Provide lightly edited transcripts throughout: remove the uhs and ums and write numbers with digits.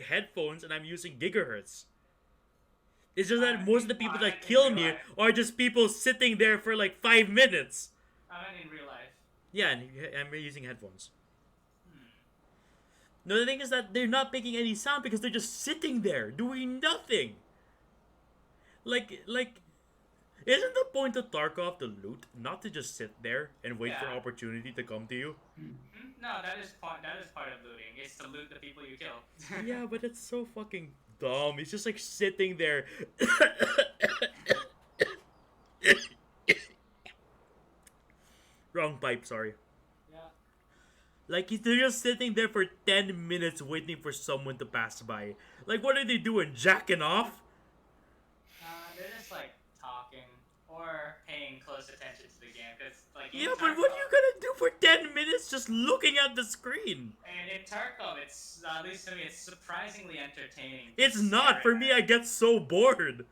headphones and I'm using gigahertz. It's just that most of the people that In kill real me life. are just people sitting there for like 5 minutes. I mean, in real life. Yeah, and I'm using headphones. Hmm. No, the thing is that they're not making any sound because they're just sitting there doing nothing. Like, isn't the point of Tarkov to loot, not to just sit there and wait for Yeah. opportunity to come to you? No, that is part. That is part of looting. It's to loot the people you kill. Yeah, but it's so fucking dumb. He's just like sitting there. Wrong pipe, sorry. Yeah. Like they're just sitting there for 10 minutes waiting for someone to pass by. Like what are they doing? Jacking off? They're just like talking or paying close attention to the game because, like in Yeah, but what are you Tarkov, gonna do for 10 minutes just looking at the screen? and in Tarkov, it's at least to me, it's surprisingly entertaining to It's stare not. For at. me, I get so bored.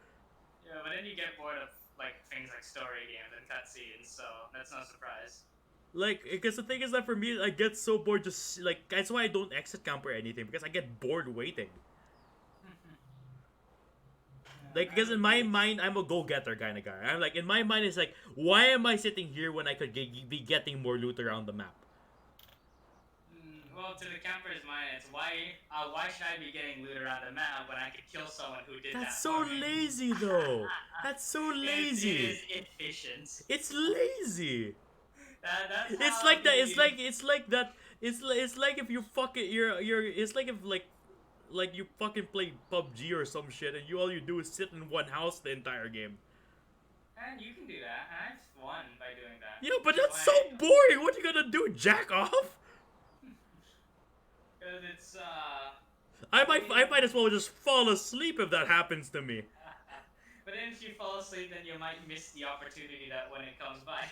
Yeah, but then you get bored of like things like story games and cutscenes, so that's no surprise. Like, because the thing is that for me, I get so bored just, like, that's why I don't exit camp or anything, because I get bored waiting. Like, Yeah, I because in would my be. mind, I'm a go-getter kind of guy. I'm like, in my mind, it's like, why am I sitting here when I could be getting more loot around the map? Well, to the camper's mind, it's why should I be getting loot around the map when I could kill someone who did That's that so for me? lazy, though. That's so It lazy. is efficient. It's lazy. That's It's how like that. the It's like that. It's like if you fucking you're. It's like if like you fucking play PUBG or some shit, and all you do is sit in one house the entire game. and you can do that, and I've won by doing that. Yeah, but Which is that's so why boring. What you gonna do? Jack off? because it's I winning. might as well just fall asleep if that happens to me. But then if you fall asleep, then you might miss the opportunity that when it comes by.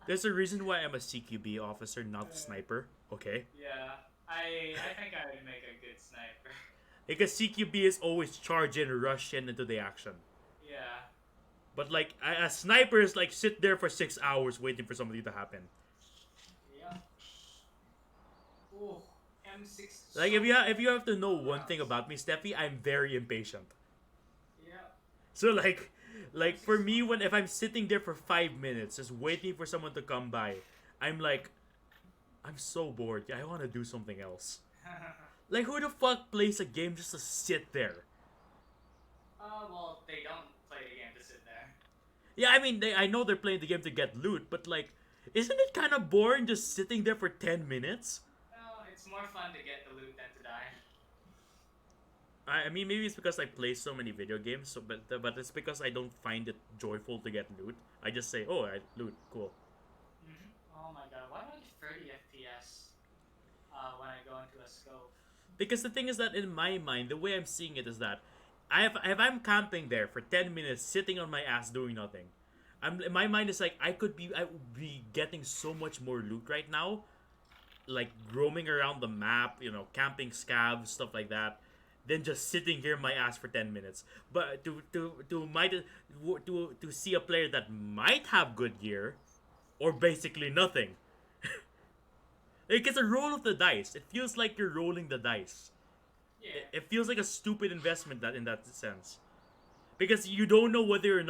There's a reason why I'm a CQB officer, not sniper. Okay, Yeah, I think I would make a good sniper. because CQB is always charge in, rush in into the action. Yeah. But like a sniper is like sit there for 6 hours waiting for something to happen. Yeah. Ooh, M6 Like so if you have to know cool one thing rounds. about me, Steffi, I'm very impatient. Yeah. So like for M6 me when if I'm sitting there for 5 minutes just waiting for someone to come by, I'm like I'm so bored. I want to do something else. Like who the fuck plays a game just to sit there? Well, they don't play the game to sit there. Yeah, I mean I know they're playing the game to get loot, but like isn't it kind of boring just sitting there for 10 minutes? No, it's more fun to get the loot than to die. I mean maybe it's because I play so many video games, so but it's because I don't find it joyful to get loot. I just say, "Oh, I loot, cool." Oh my god, why do I get 30 FPS when I go into a scope? Because the thing is that in my mind, the way I'm seeing it is that if I'm camping there for 10 minutes, sitting on my ass doing nothing, I'm in my mind is like I would be getting so much more loot right now, like roaming around the map, camping scavs, stuff like that, than just sitting here on my ass for 10 minutes. But to see a player that might have good gear, or basically nothing. Like it's a roll of the dice. It feels like you're rolling the dice. Yeah. It feels like a stupid investment that in that sense, because you don't know whether you're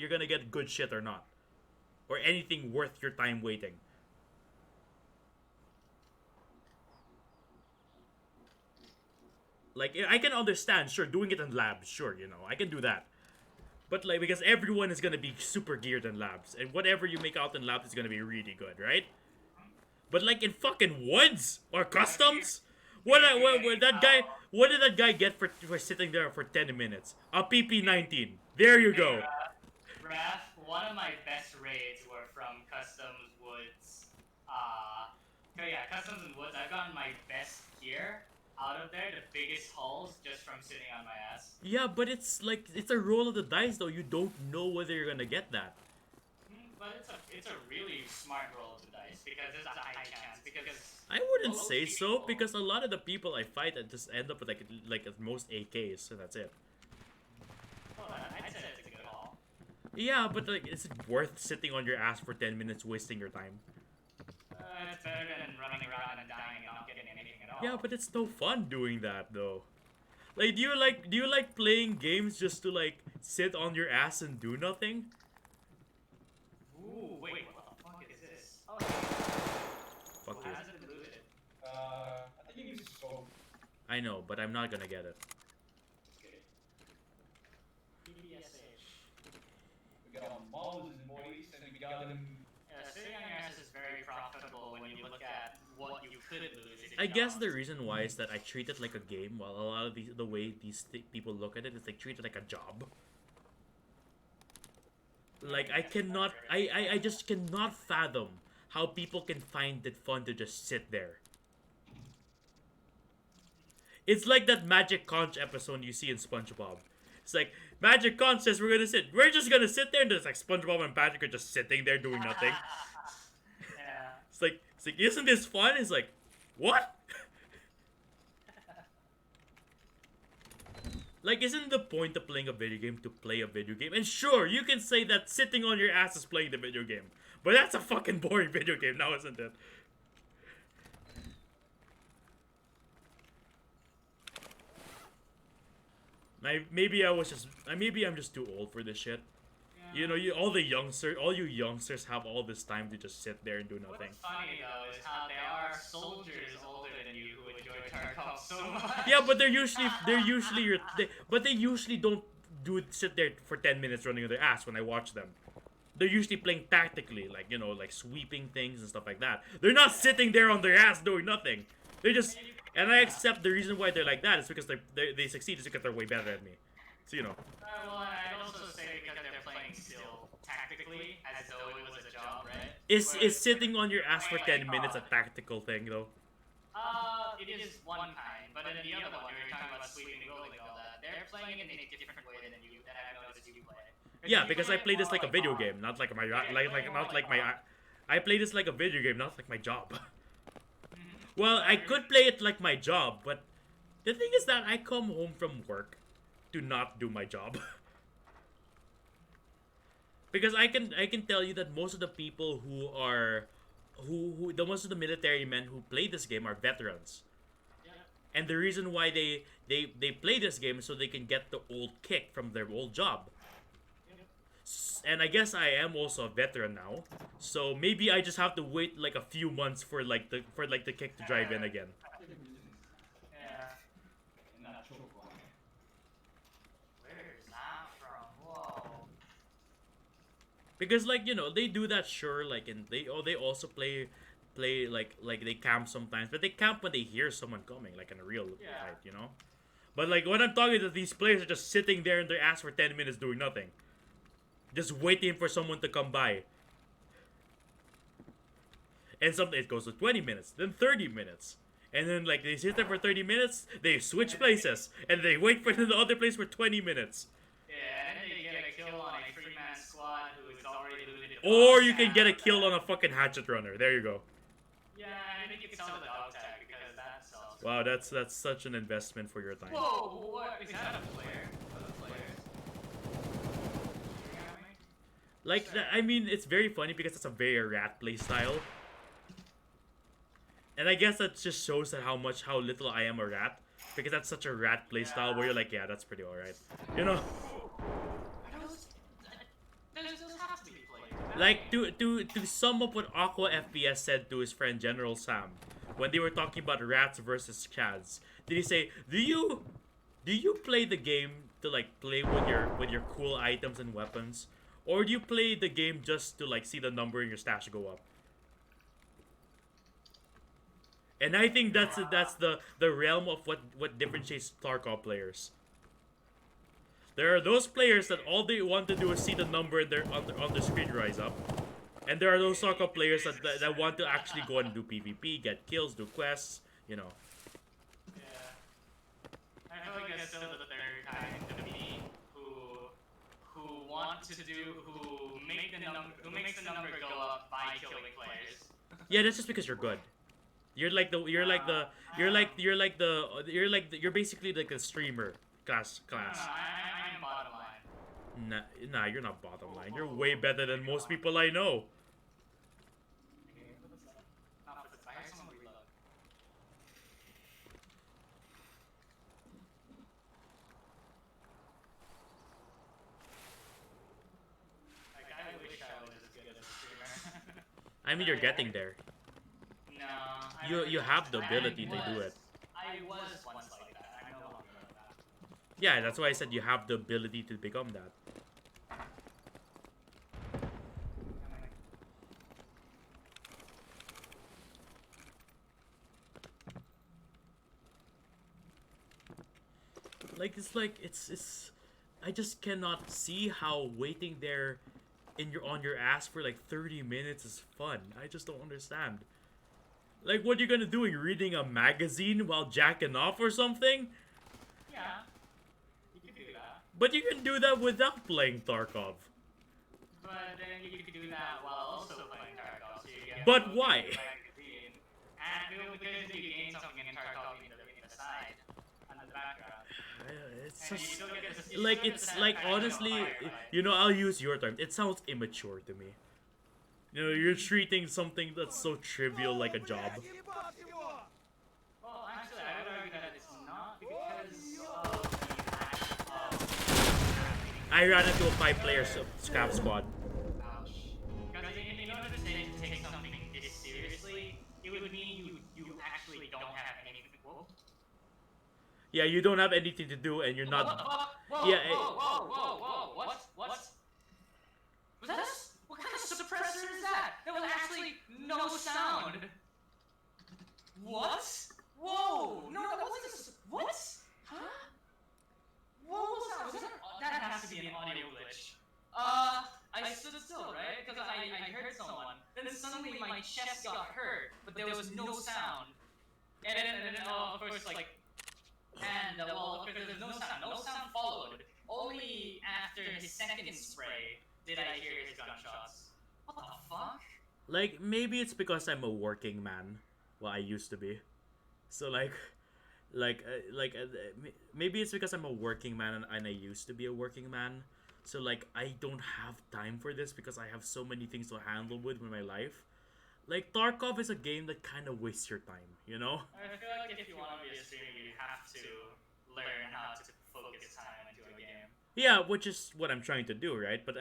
gonna get good shit or not, or anything worth your time waiting. Like I can understand, sure, doing it in labs, sure, I can do that. But like because everyone is gonna be super geared in labs, and whatever you make out in labs is gonna be really good, right? But like in fucking woods or I customs, figure if you're getting what did that guy get for sitting there for 10 minutes? A PP-19. There you hey, go. Raph, one of my best raids were from Customs Woods. Yeah, Customs and Woods. I've gotten my best gear out of there, the biggest hauls, just from sitting on my ass. Yeah, but it's like it's a roll of the dice though. You don't know whether you're gonna get that. But it's a really smart roll of the dice because there's a high chance because I wouldn't most say so people. because a lot of the people I fight I just end up with like at most AKs, so that's it. Well, I'd say it's a good haul. Yeah, but like, is it worth sitting on your ass for 10 minutes wasting your time? It's better than running around and dying and not getting anything at Yeah, but it's no fun doing that though. Like, do you like playing games just to like sit on your ass and do nothing? Ooh, wait, what the fuck is this? Oh, Fuck you. has it been looted? I think you use scope. I know, but I'm not gonna get it. Good. PPSH. We got mountains and boys, and we got them. Sitting on your ass is very profitable when you look at what you could lose if you I guess don't. the reason why is that I treat it like a game, while a lot of the way these people look at it is they treat it like a job. Like I just cannot fathom how people can find it fun to just sit there. It's like that Magic Conch episode you see in SpongeBob. It's like Magic Conch says we're just gonna sit there, and there's like SpongeBob and Patrick are just sitting there doing nothing. Yeah. It's like isn't this fun? It's like, what? Like, isn't the point of playing a video game to play a video game? And sure, you can say that sitting on your ass is playing the video game. But that's a fucking boring video game now, isn't it? Maybe I'm just too old for this shit. You know, all you youngsters have all this time to just sit there and do nothing. What's funny though is how there are soldiers older than you who enjoy Tarkov so much. Yeah, but they usually don't sit there for 10 minutes running on their ass when I watch them. They're usually playing tactically, like, you know, like sweeping things and stuff like that. They're not sitting there on their ass doing nothing. They just, and I accept the reason why they're like that is because they succeed is because they're way better than me. So, you know. Well, I'd also say because they're playing still tactically, as though it was a job, right? Is sitting on your ass for 10 minutes a tactical thing though? It is one kind, but then the other one, you're talking about sweeping the goalie and all that. They're playing it in a different way than you, that I've noticed you play. Yeah, because I play this like a video game, not like I play this like a video game, not like my job. Well, I could play it like my job, but the thing is that I come home from work to not do my job. Because I can tell you that most of the people most of the military men who play this game are veterans. Yeah. And the reason why they play this game is so they can get the old kick from their old job. And I guess I am also a veteran now, so maybe I just have to wait like a few months for the kick to drive in again. Yeah. Where is that from? Whoa. Because, like, you know, they do that, sure, like, and they also play like they camp sometimes, but they camp when they hear someone coming, like in a real fight, you know. But like when I'm talking to these players are just sitting there in their ass for 10 minutes doing nothing, just waiting for someone to come by. And sometimes it goes to 20 minutes, then 30 minutes. And then, like, they sit there for 30 minutes, they switch places, and they wait for the other place for 20 minutes. Yeah, and then they get a kill on a 3-man squad who is already looted. Or you can get a kill on a fucking hatchet runner. There you go. Yeah, I think you can sell the dog tag because that sells. Wow, that's such an investment for your time. Whoa, what? Is that a player? Other players? Shooting at me? Like, I mean, it's very funny because it's a very rat play style. And I guess that just shows that how little I am a rat. Because that's such a rat play style where you're like, yeah, that's pretty alright. You know? Those have to be played. Like, to sum up what Aqua FPS said to his friend General Sam when they were talking about rats versus Scavs, did he say, do you play the game to like play with your cool items and weapons, or do you play the game just to like see the number in your stash go up? And I think that's the realm of what differentiates Tarkov players. There are those players that all they want to do is see the number in on the screen rise up. And there are those Tarkov players that want to actually go and do PvP, get kills, do quests, you know. Yeah. I feel like that's still the third kind of me who want to do who makes the number go up by killing players. Yeah, that's just because you're good. You're basically like a streamer class. I'm bottom line. Nah, you're not bottom line. You're way better than most people I know. I heard someone reload. I mean, you're getting there. No. I You never have the I ability to do was- it. I was once like that. I'm no longer like that. Yeah, that's why I said you have the ability to become that. It's I just cannot see how waiting there in your on your ass for like 30 minutes is fun. I just don't understand. Like, what you gonna do? You reading a magazine while jacking off or something? Yeah. You could do that. But you can do that without playing Tarkov. But then you could do that while also playing Tarkov. So you get But both why? in the magazine, and because you gain something in Tarkov in the side, on the background. It's And you just still get this, you like still get it's the like satisfaction of honestly, firefight. you know, I'll use your term. It sounds immature to me. You know, you're treating something that's so trivial like a job. Well, actually, I would argue that it's not because of the act of I ran into a 5-player Scavs squad. ouch. Because in order to take something this seriously, it would mean you actually don't have anything. Whoa. Yeah, you don't have anything to do, and you're Whoa, not. whoa, Yeah, whoa. What's was that? What kind of suppressor is that? There was actually no sound. What? Whoa! No, that wasn't. What? Huh? What was that? Was that has to be an audio glitch. I stood still, right? Because I heard someone. Then suddenly my chest got hurt, but there was no sound. And then of course, like, and well, of course, there's no sound. No sound followed. Only after his second spray did I hear his gunshots. What the fuck? Like, maybe it's because I'm a working man. Well, I used to be. So maybe it's because I'm a working man and I used to be a working man. So like, I don't have time for this because I have so many things to handle with my life. Like, Tarkov is a game that kind of wastes your time, you know? I feel like if you want to be a streamer, you have to learn how to focus time into a game. Yeah, which is what I'm trying to do, right? But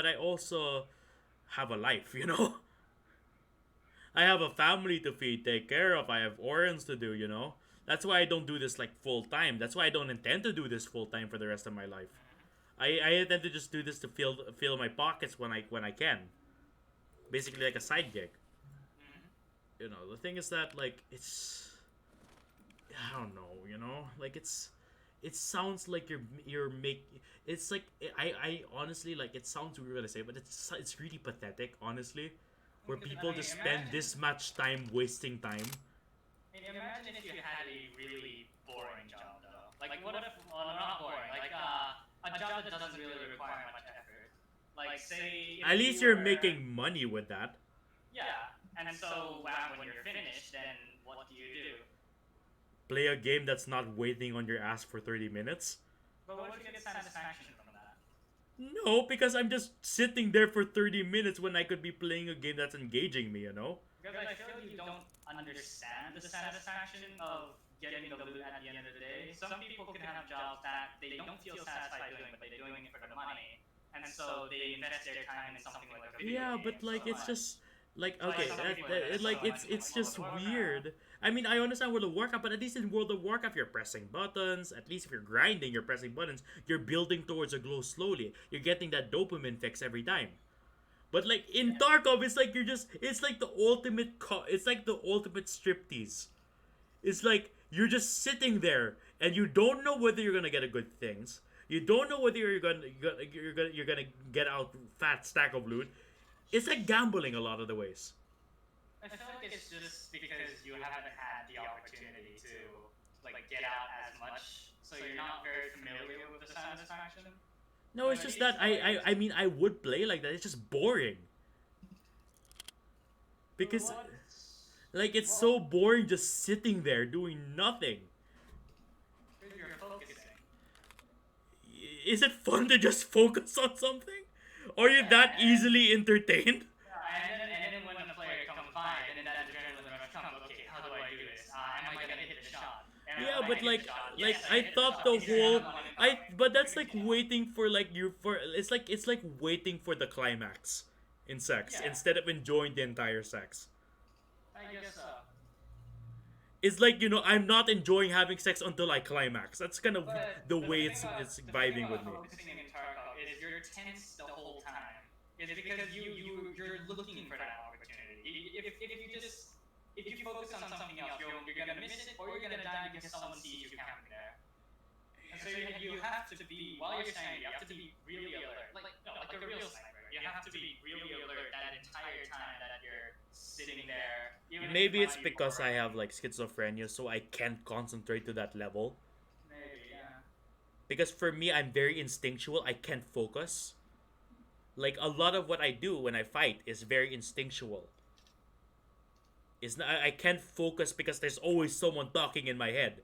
I also have a life, you know? I have a family to feed, take care of. I have errands to do, you know? That's why I don't do this like full time. That's why I don't intend to do this full time for the rest of my life. I intend to just do this to fill my pockets when I can. Basically like a side gig. You know, the thing is that like it's I don't know, you know? Like it sounds like you're make it's like I honestly like it sounds weird to say, but it's really pathetic, honestly. Where people just spend this much time wasting time. Imagine if you had a really boring job, though. Like, what if, well, not boring, like, a job that doesn't really require much effort. Like, say, if At least you you're were- making money with that. Yeah, and so when you're finished, then what do you do? Play a game that's not waiting on your ass for 30 minutes. But what if you get satisfaction from that? No, because I'm just sitting there for 30 minutes when I could be playing a game that's engaging me, you know? Because I feel like you don't understand the satisfaction of getting the loot at the end of the day. Some people could have jobs that they don't feel satisfied doing, but they're doing it for the money. And so they invest their time in something like a video Yeah, game but like so it's much. just like Like, okay, some people that- invest like so it's much in, it's like, just World of weird. I mean, I understand World of Warcraft, but at least in World of Warcraft, you're pressing buttons. At least if you're grinding, you're pressing buttons. You're building towards a glow slowly. You're getting that dopamine fix every time. But like in Tarkov, it's like it's like the ultimate it's like the ultimate striptease. It's like you're just sitting there and you don't know whether you're gonna get a good things. You don't know whether you're gonna get out fat stack of loot. It's like gambling a lot of the ways. I feel like it's just because you haven't had the opportunity to like get out as much, so you're not very familiar with the satisfaction. No, it's just that I mean I would play like that. It's just boring. Because What? like it's so boring just sitting there doing nothing. Because you're focusing. Is it fun to just focus on something? Are you that easily entertained? And then when the player comes by, and then that adrenaline rush comes. Okay, how do I do this? Am I gonna hit the shot? And Yeah, when I but hit like the shot, like yes, I hit thought shot. the Yes, whole have one in but that's like waiting for like you for it's like waiting for the climax in sex Yeah. instead of enjoying the entire sex. I guess so. It's like, I'm not enjoying having sex until I climax. That's kind of But the the way thing it's about it's the thing vibing with about me. focusing in Tarkov is you're tense the whole time. It's because you're looking for that opportunity. If you focus on something else, you're gonna miss it or you're gonna die because someone sees you camping there. And so you have to be while you're standing, you have to be really alert, like no, like a real sniper. You have to be really alert that entire time that you're sitting there. Even if Maybe you it's might be because I have boring. like schizophrenia, so I can't concentrate to that level. Maybe, yeah. Because for me, I'm very instinctual. I can't focus. Like a lot of what I do when I fight is very instinctual. It's not, I can't focus because there's always someone talking in my head.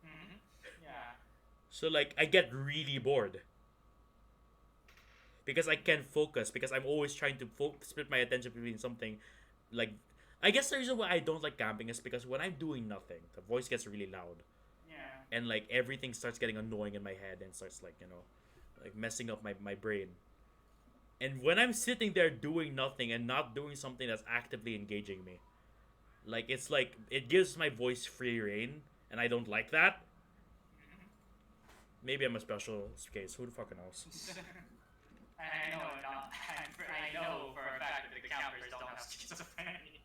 Mm-hmm. Yeah. So like I get really bored because I can't focus because I'm always trying to split my attention between something. Like I guess the reason why I don't like camping is because when I'm doing nothing, the voice gets really loud Yeah. and like everything starts getting annoying in my head and starts like like messing up my brain. And when I'm sitting there doing nothing and not doing something that's actively engaging me, like it's like it gives my voice free reign, and I don't like that. Maybe I'm a special case. Who the fucking knows? I know, I know for a fact that the campers don't have schizophrenia.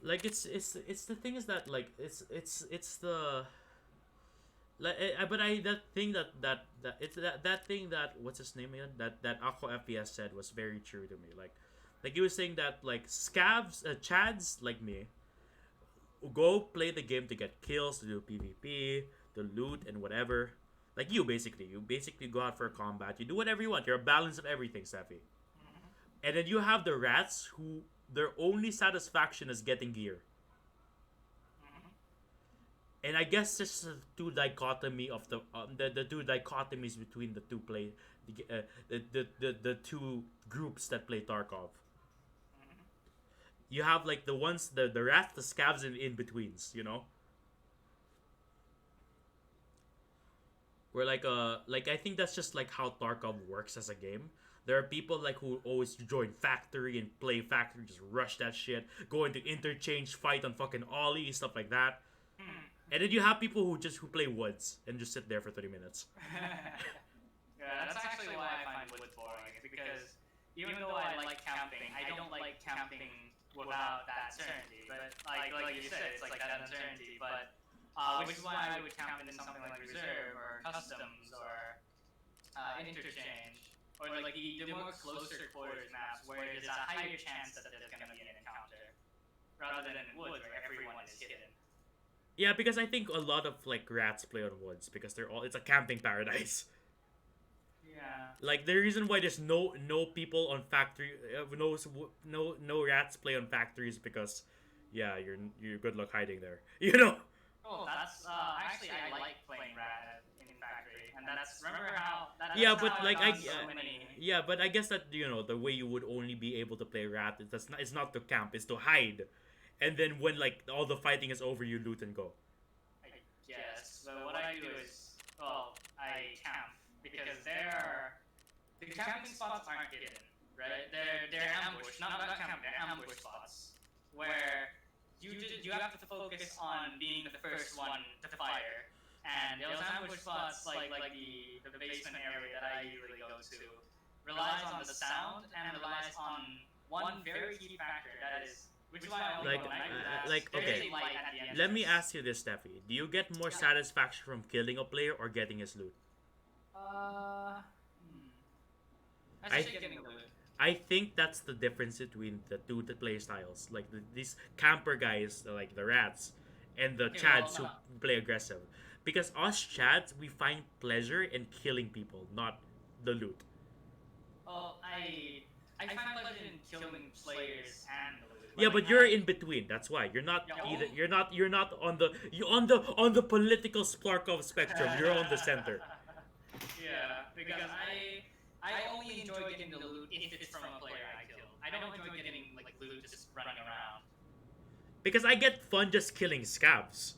Like it's the thing is that like it's the like but I that thing that it's that thing that what's his name again that Aqua FPS said was very true to me. Like he was saying that like scavs chads like me go play the game to get kills, to do PvP, to loot and whatever. Like you basically go out for a combat. You do whatever you want. You're a balance of everything, Steffi. And then you have the rats who their only satisfaction is getting gear. And I guess this is the two dichotomy of the two dichotomies between the two play the two groups that play Tarkov. You have like the ones the rats, the scavs, and in betweens. Where like I think that's just like how Tarkov works as a game. There are people like who always join factory and play factory, just rush that shit, go into interchange, fight on fucking ollie, stuff like that. And then you have people who play woods and just sit there for 30 minutes. Yeah, that's actually why I find woods boring. Is because even though I like camping, I don't like camping without that certainty. But like you said, it's like that uncertainty. But which is why I would camp in something like reserve or customs or interchange or like the more closer quarters maps where there's a higher chance that there's gonna be an encounter rather than in woods where everyone is hidden. Yeah, because I think a lot of like rats play on woods because it's a camping paradise. Yeah. Like the reason why there's no people on factory no rats play on factories because yeah, you're good luck hiding there. Oh, that's actually I like playing rat in factory, and that's remember how that's Yeah, how but I like got so many. yeah, but I guess that the way you would only be able to play rat is it's not to camp, it's to hide. And then when like all the fighting is over, you loot and go. I guess. So what I do is, well, I camp because the camping spots aren't hidden, right? They're ambush, not camping, they're ambush spots where you have to focus on being the first one to fire. And those ambush spots, like the basement area that I usually go to, relies on the sound and relies on one very key factor that is. Which is why I only Like, go night like there's okay. a light at the Let me entrance. ask you this, Steffi. Do you get more Yeah. satisfaction from killing a player or getting his loot? Uh, I I say getting the loot. I think that's the difference between the two play styles. Like these camper guys, like the rats, and the Okay, well, chads who no. play aggressive. Because us chads, we find pleasure in killing people, not the loot. Well, I find pleasure in killing players and the loot. Yeah, Like but you're I in between. That's why you're not Yeah, either. oh. You're not on the political Splarkov spectrum. You're on the center. Yeah, because I only enjoy getting the loot if it's from a player I kill. I don't enjoy getting like loot just running around. Because I get fun just killing scabs.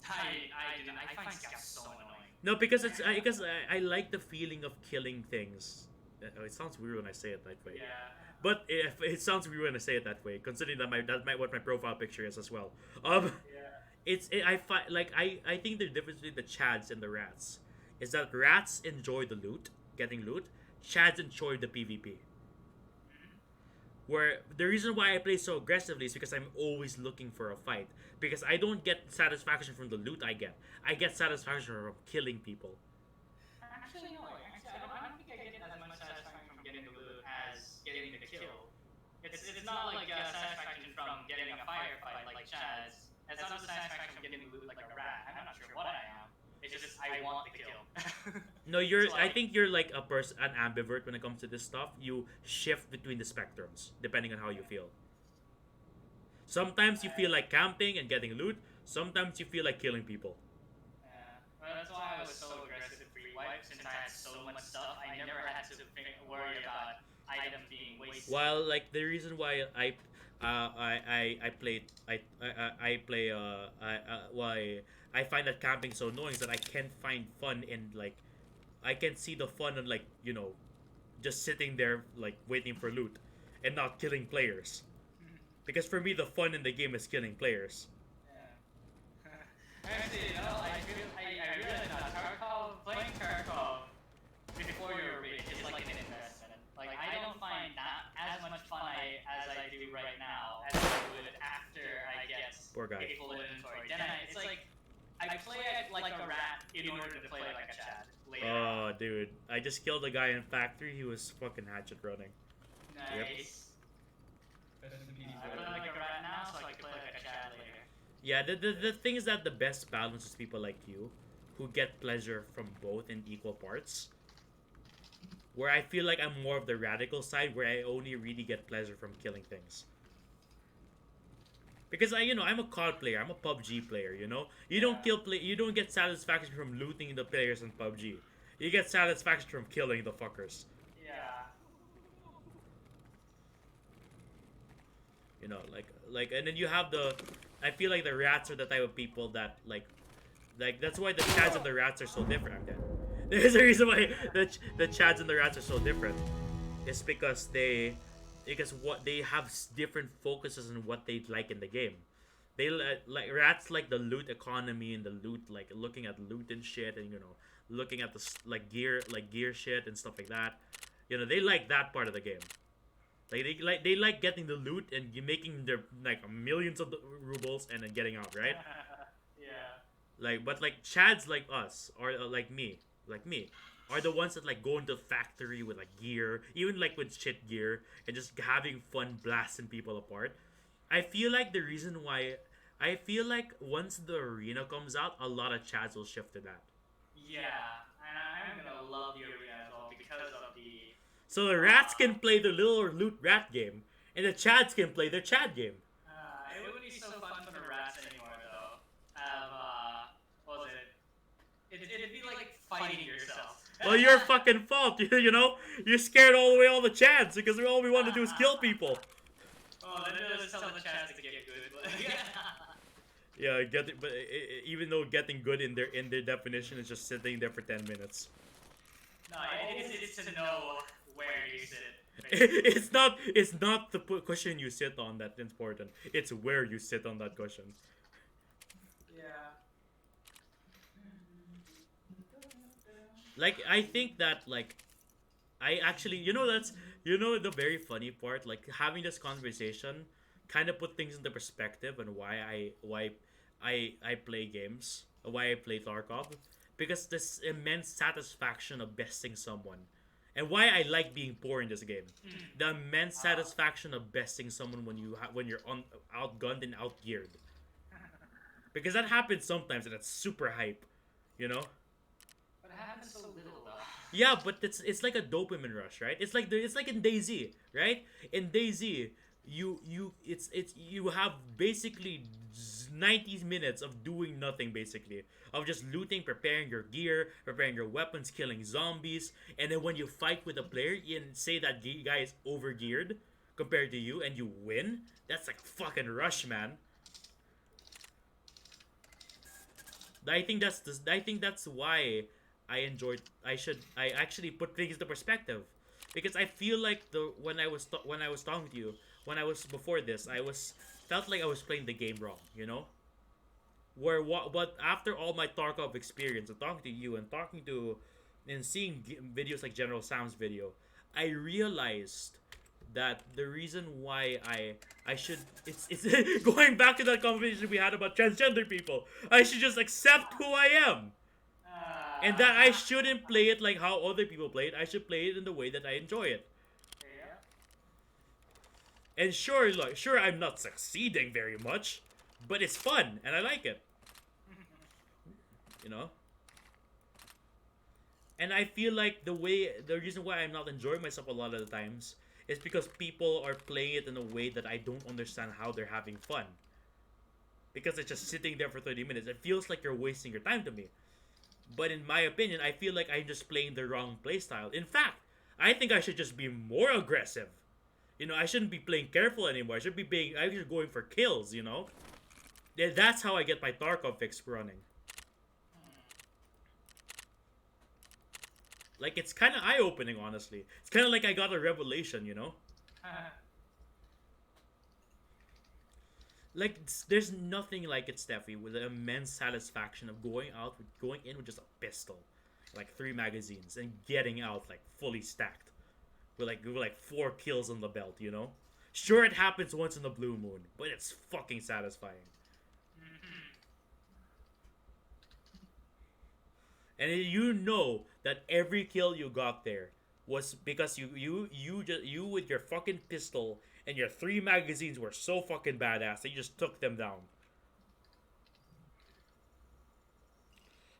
I find Scavs so annoying. No, because it's because I like the feeling of killing things. It sounds weird when I say it that way. Yeah. But if it sounds weird when I say it that way, considering that what my profile picture is as well. Yeah. I find like I think the difference between the Chads and the Rats is that Rats enjoy the loot, getting loot. Chads enjoy the PvP. Where the reason why I play so aggressively is because I'm always looking for a fight. Because I don't get satisfaction from the loot I get. I get satisfaction from killing people. Actually, no. I don't think I get as much satisfaction from getting the loot as getting the kill. It's not like satisfaction from getting a firefight like Chaz. It's not the satisfaction from getting the loot like a rat. I'm not sure what I am. It's just I want the kill. No, you're. So, I think you're like an ambivert when it comes to this stuff. You shift between the spectrums depending on how you feel. Sometimes you feel like camping and getting loot. Sometimes you feel like killing people. Yeah. Well, that's why I was so aggressive free wipe since I had so much stuff. I never had to worry about items being wasted. While like the reason why I play why I find that camping so annoying is that I can't find fun in like I can see the fun in like just sitting there like waiting for loot and not killing players. Because for me the fun in the game is killing players. Yeah. Actually, I realized now, playing Tarkov before your raid is like an investment. Like, I don't find that as much fun as I do right now as I would after I get Poor guy. a full inventory. Then it's like, I play it like a rat in order to play like a Chad later. Oh dude, I just killed a guy in factory. He was fucking hatchet running. Nice. I play like a rat now, so I can play like a Chad later. Yeah, the thing is that the best balance is people like you who get pleasure from both in equal parts. Where I feel like I'm more of the radical side where I only really get pleasure from killing things. Because I'm a COD player, I'm a PUBG player, You don't you don't get satisfaction from looting the players in PUBG. You get satisfaction from killing the fuckers. Yeah. And then you have I feel like the rats are the type of people that like that's why the chads and the rats are so different. I'm dead. There's a reason why the chads and the rats are so different. It's because what they have different focuses on what they like in the game. They like rats like the loot economy and the loot like looking at loot and shit and looking at the gear shit and stuff like that. They like that part of the game. They like getting the loot and making their like millions of rubles and then getting out, right? Yeah. But chads like us or like me, are the ones that like go into the factory with like gear, even like with shit gear, and just having fun blasting people apart. I feel like the reason why I feel like once the arena comes out, a lot of chads will shift to that. Yeah, and I'm gonna love the arena as well because of the. So the rats can play the little loot rat game, and the chads can play their chad game. It wouldn't be so fun for the rats anymore though. What was it? It'd be like fighting yourself. Well, your fucking fault. You're scared all the way all the chads because all we want to do is kill people. Oh, then just tell the chats to get good. But Yeah, even though getting good in their definition is just sitting there for 10 minutes. No, it's to know where you sit. It's not the cushion you sit on that's important. It's where you sit on that cushion. Yeah. Like I think that like I actually that's the very funny part, like having this conversation kind of put things into perspective and why I play games, why I play Tarkov, because this immense satisfaction of besting someone. And why I like being poor in this game, the immense satisfaction of besting someone when you're outgunned and outgeared, because that happens sometimes and it's super hype, But it happens so little though. Yeah, but it's like a dopamine rush, right? It's like in DayZ, right? In DayZ, you have basically 90 minutes of doing nothing, basically of just looting, preparing your gear, preparing your weapons, killing zombies, and then when you fight with a player and say that guy is overgeared compared to you and you win, that's like fucking rush, man. I think that's why I actually put things into perspective. Because I feel like the when I was talking to you, when I was before this, I was felt like I was playing the game wrong, you know? Where what but after all my Tarkov experience and talking to you and talking to and seeing videos like General Sam's video, I realized that the reason why I should it's going back to that conversation we had about transgender people. I should just accept who I am. And that I shouldn't play it like how other people play it. I should play it in the way that I enjoy it. Yeah. And sure, like sure I'm not succeeding very much, but it's fun and I like it. You know? And I feel like the reason why I'm not enjoying myself a lot of the times is because people are playing it in a way that I don't understand how they're having fun. Because it's just sitting there for 30 minutes. It feels like you're wasting your time to me. But in my opinion, I feel like I'm just playing the wrong playstyle. In fact, I think I should just be more aggressive. You know, I shouldn't be playing careful anymore. I should going for kills, you know? That's how I get my Tarkov fix running. Like, it's kind of eye-opening, honestly. It's kind of like I got a revelation, you know? Like, there's nothing like it, Steffi, with the immense satisfaction of going in with just a pistol, like 3 magazines, and getting out, like, fully stacked. With 4 kills on the belt, you know? Sure, it happens once in the blue moon, but it's fucking satisfying. And you know that every kill you got there was because you with your fucking pistol and your 3 magazines were so fucking badass that you just took them down.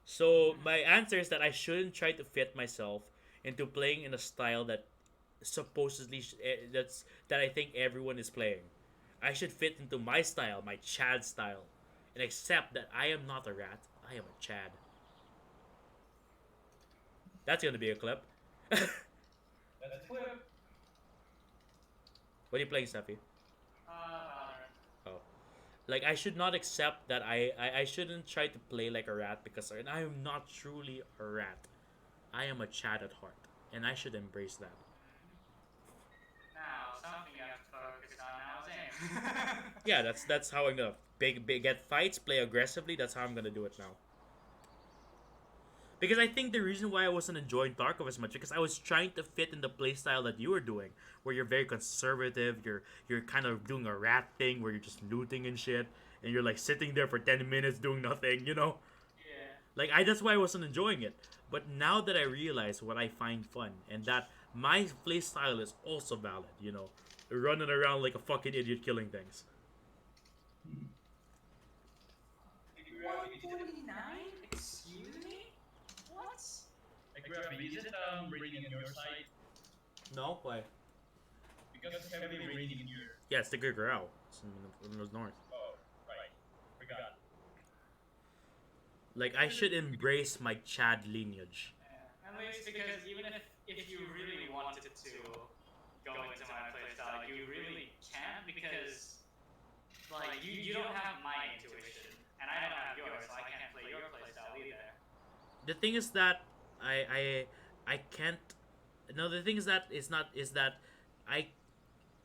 So my answer is that I shouldn't try to fit myself into playing in a style that supposedly that I think everyone is playing. I should fit into my style, my Chad style, and accept that I am not a rat. I am a Chad. That's gonna be a clip. That's a clip. What are you playing, Steffi? Valorant. Oh. Like, I should not accept that I shouldn't try to play like a rat because I am not truly a rat. I am a Chad at heart. And I should embrace that. Now, something you have to focus on now is aim. Yeah, that's how I'm gonna get fights, play aggressively. That's how I'm gonna do it now. Because I think the reason why I wasn't enjoying Tarkov as much because I was trying to fit in the playstyle that you were doing, where you're very conservative, you're kind of doing a rat thing where you're just looting and shit, and you're like sitting there for 10 minutes doing nothing, you know? Yeah. Like that's why I wasn't enjoying it. But now that I realize what I find fun and that my playstyle is also valid, you know, running around like a fucking idiot killing things. 149? Excuse me? What? Like, Rafi, is it raining on your side? No, why? Because it's heavily raining in your... Yeah, it's the Gurgurao. It's in the north. Oh, right. Forgot. Like I should embrace my Chad lineage. Yeah. At least because even if you really wanted to go into my playstyle, you really can't because like you don't have my intuition and I don't have yours, so I can't play your playstyle either. The thing is that I can't. No, the thing is that I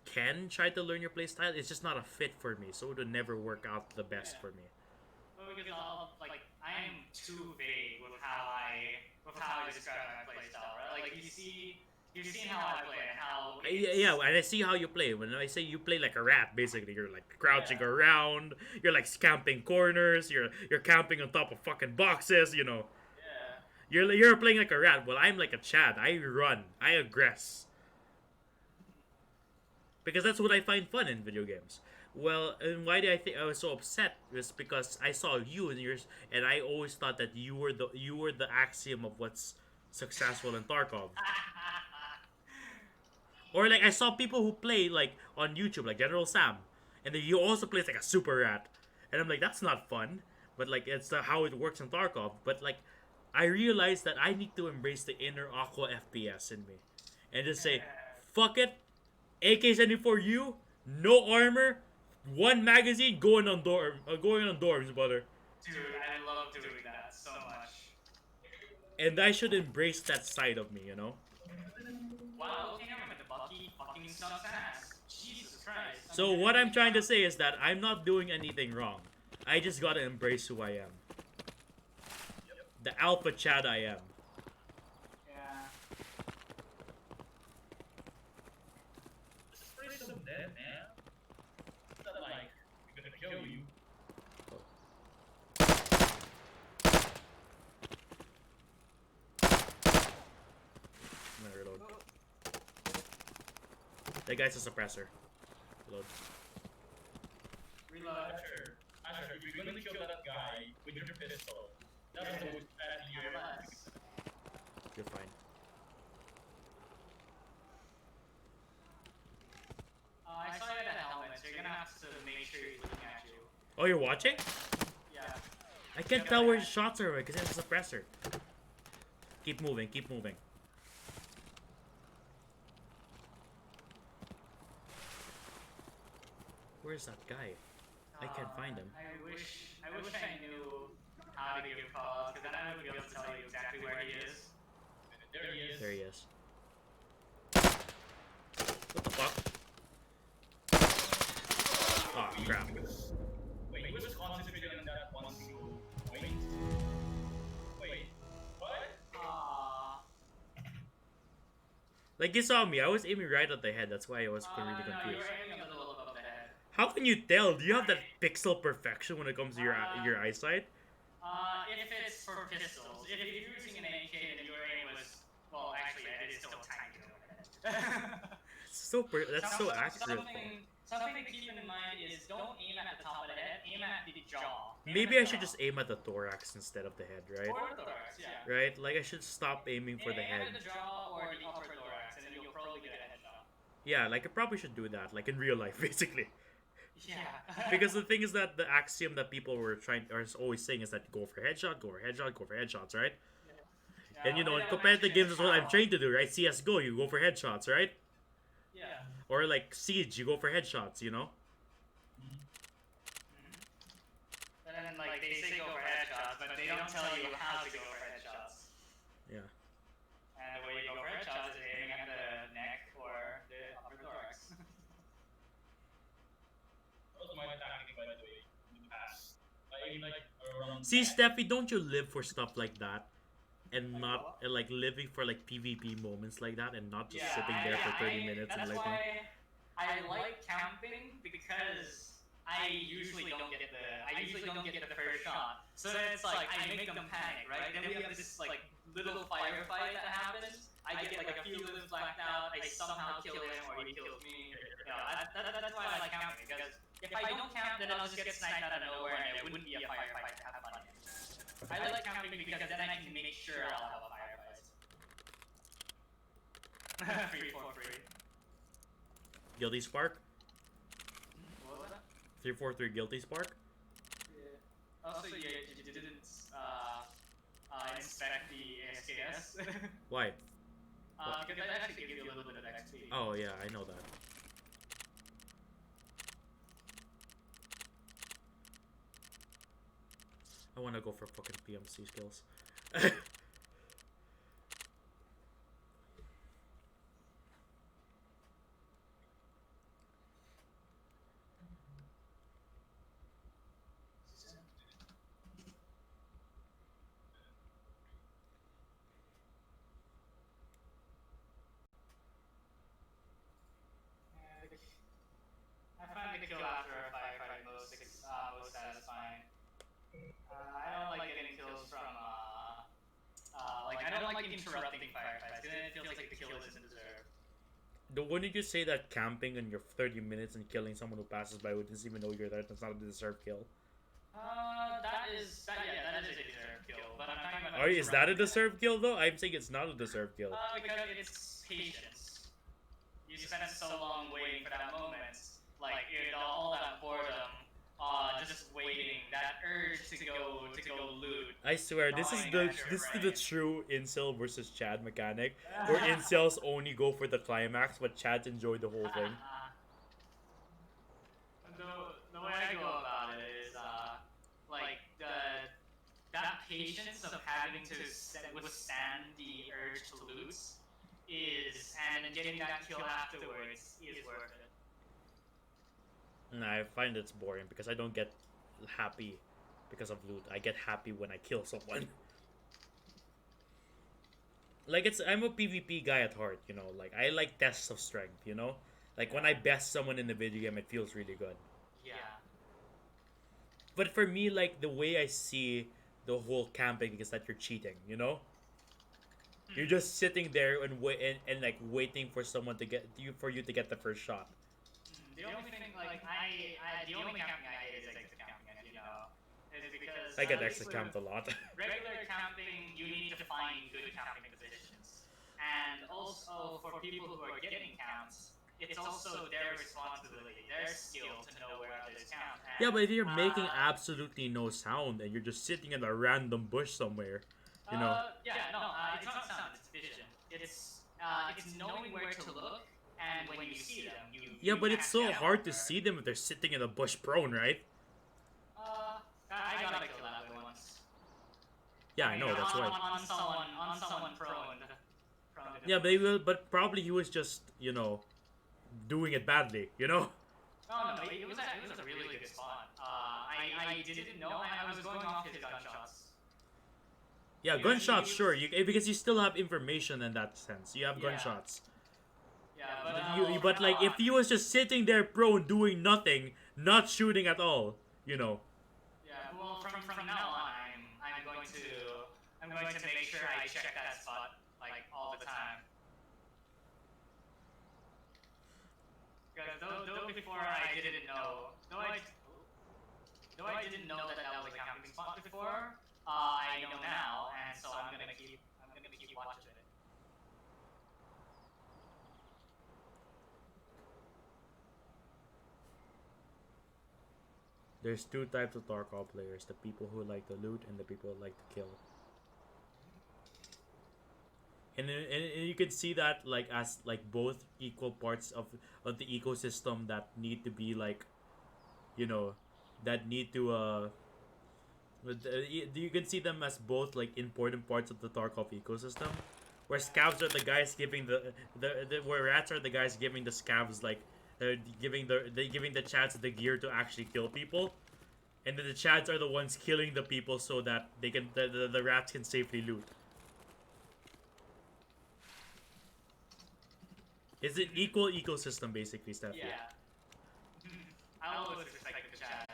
can try to learn your playstyle. It's just not a fit for me, so it would never work out the best for me. Well, because I am too vague with how I describe my playstyle, right? Like you've seen how I play and how Yeah, and I see how you play. When I say you play like a rat, basically, you're like crouching around. You're like camping corners. You're camping on top of fucking boxes. You know. Yeah. You're playing like a rat. Well, I'm like a Chad. I run. I aggress. Because that's what I find fun in video games. Well, and why did I think I was so upset? Was because I saw you and yours, and I always thought that you were the axiom of what's successful in Tarkov. Or like I saw people who play like on YouTube, like General Sam, and then he also plays like a super rat, and I'm like, that's not fun. But like it's how it works in Tarkov. But like, I realized that I need to embrace the inner Aqua FPS in me, and just say, fuck it, AK-74 you, no armor, 1 magazine, going on dorms, brother. Dude, I love doing that so much. And I should embrace that side of me, you know. While sucks ass. Jesus Christ. So what I'm trying to say is that I'm not doing anything wrong. I just gotta embrace who I am. The alpha Chad I am. Yeah. Spray some dead, man. It's not like we're gonna kill you. I'm gonna reload. That guy's a suppressor. Reload. Reload. Asher, if you're gonna kill that guy with your pistol, that's the most bad you ever. Less. You're fine. I saw you at a helmet, so you're gonna have to make sure he's looking at you. Oh, you're watching? Yeah. I can't tell where his shots are because it's a suppressor. Keep moving, keep moving. Where's that guy? I can't find him. I wish I knew how to give calls, because then I would be able to tell you exactly where he is. There he is. There he is. What the fuck? Oh, crap. Wait, he was concentrating on that one single point? Wait, what? Like, you saw me. I was aiming right at the head. That's why I was really No, you confused. were aiming a little above the head. How can you tell? Do you have that pixel perfection when it comes to your eyesight? If it's for pistols. If you're using an AK and your aim was, well, actually, it is still tiny. That's so accurate. Something to keep in mind is don't aim at the top of the head, aim at the jaw. Maybe I should just aim at the thorax instead of the head, right? Or the thorax, yeah. Right? Like, I should stop aiming for the Aim head. at the jaw or the upper thorax, and then you'll probably get a headshot. Yeah, like, I probably should do that, like in real life, basically. Yeah. Because the thing is that the axiom that people are always saying is that go for headshot, go for headshot, go for headshots, right? Yeah. And you know, in competitive games, that's what I'm trained to do, right? CS:GO, you go for headshots, right? Yeah. Or like Siege, you go for headshots, you know? And then, like, they say go for headshots, but they don't tell you how to go for headshots. Yeah. And the way you go for headshots is aiming at the neck or the upper thorax. That was my tactic, by the way, in the past. I aim like around. See, Steffi, don't you live for stuff like that? And not, and like living for like PvP moments like that and not just sitting there for 30 minutes and that's like. why I like camping, because I usually don't get the first shot. So then it's like I make them panic, right? Then we have this like little firefight that happens. I get like a few limbs blacked out. I somehow kill him or he kills me. You know, that's why I like camping, because if I don't camp, then I'll just get sniped out of nowhere and it wouldn't be a firefight to have fun in. I like camping because then I can make sure I'll have a firefight. Free for free. Guilty Spark? What was that? 343 Guilty Spark? Yeah. Also, you didn't inspect the SKS. Why? Because that actually gives you a little bit of XP. Oh, yeah, I know that. I want to go for fucking PMC skills. I find the kill after a firefight most satisfying. I don't like getting kills from I don't like interrupting firefights, because then it feels like the kill isn't deserved. Wouldn't you say that camping in your 30 minutes and killing someone who passes by who doesn't even know you're there, that's not a deserved kill? That is a deserved kill, but I'm talking about. Is that a deserved kill though? I'm saying it's not a deserved kill. Because it's patience. You spend so long waiting for that moment, like all that boredom, just waiting, that urge to go loot. I swear, this is the true incel versus Chad mechanic, where incels only go for the climax, but Chads enjoy the whole thing. The way I go about it is, like, that patience of having to withstand the urge to loot and then getting that kill afterwards is worth it. And I find it's boring because I don't get happy because of loot. I get happy when I kill someone. Like I'm a PvP guy at heart, you know. Like I like tests of strength, you know. Like when I best someone in the video game, it feels really good. Yeah. But for me, like the way I see the whole camping is that you're cheating, you know. You're just sitting there and like waiting for someone to get you for you to get the first shot. The only thing, like, the only camping I hate is exit camping, as you know, is because I get at least exit with camped a lot. regular camping, you need to find good camping positions, and also for people who are getting camps, it's also their responsibility, their skill to know where others camp. Yeah, And, but if you're making absolutely no sound and you're just sitting in a random bush somewhere, you know. Yeah, no, it's not sound, it's vision. It's knowing where to look, and when you see them, Yeah, you but it's catch so them hard off to guard. see them if they're sitting in a bush prone, right? I got a kill that way once. Yeah, I know, that's why. On someone prone. Yeah, but but probably he was just, you know, doing it badly, you know? No, it was a really good spot. I didn't know. I was going off his gunshots. Yeah, He was- gunshots, he was- sure. Because you still have information in that sense. You have Yeah. gunshots. Yeah, But like, if he was just sitting there prone doing nothing, not shooting at all, you know. yeah, well, from now on, I'm going to make sure I check that spot like all the time. Because though before I didn't know, though I didn't know that that was a camping spot before, I know now, and so I'm gonna keep watch of it. There's two types of Tarkov players: the people who like to loot and the people who like to kill. And you can see that like as like both equal parts of the ecosystem that need to be like, you know, that need to you can see them as both like important parts of the Tarkov ecosystem, where scavs are the guys giving the where rats are the guys giving the scavs like giving the chads the gear to actually kill people, and then the chads are the ones killing the people so that they can the rats can safely loot. It's an equal ecosystem basically, Steph. Yeah. I always respect the chat.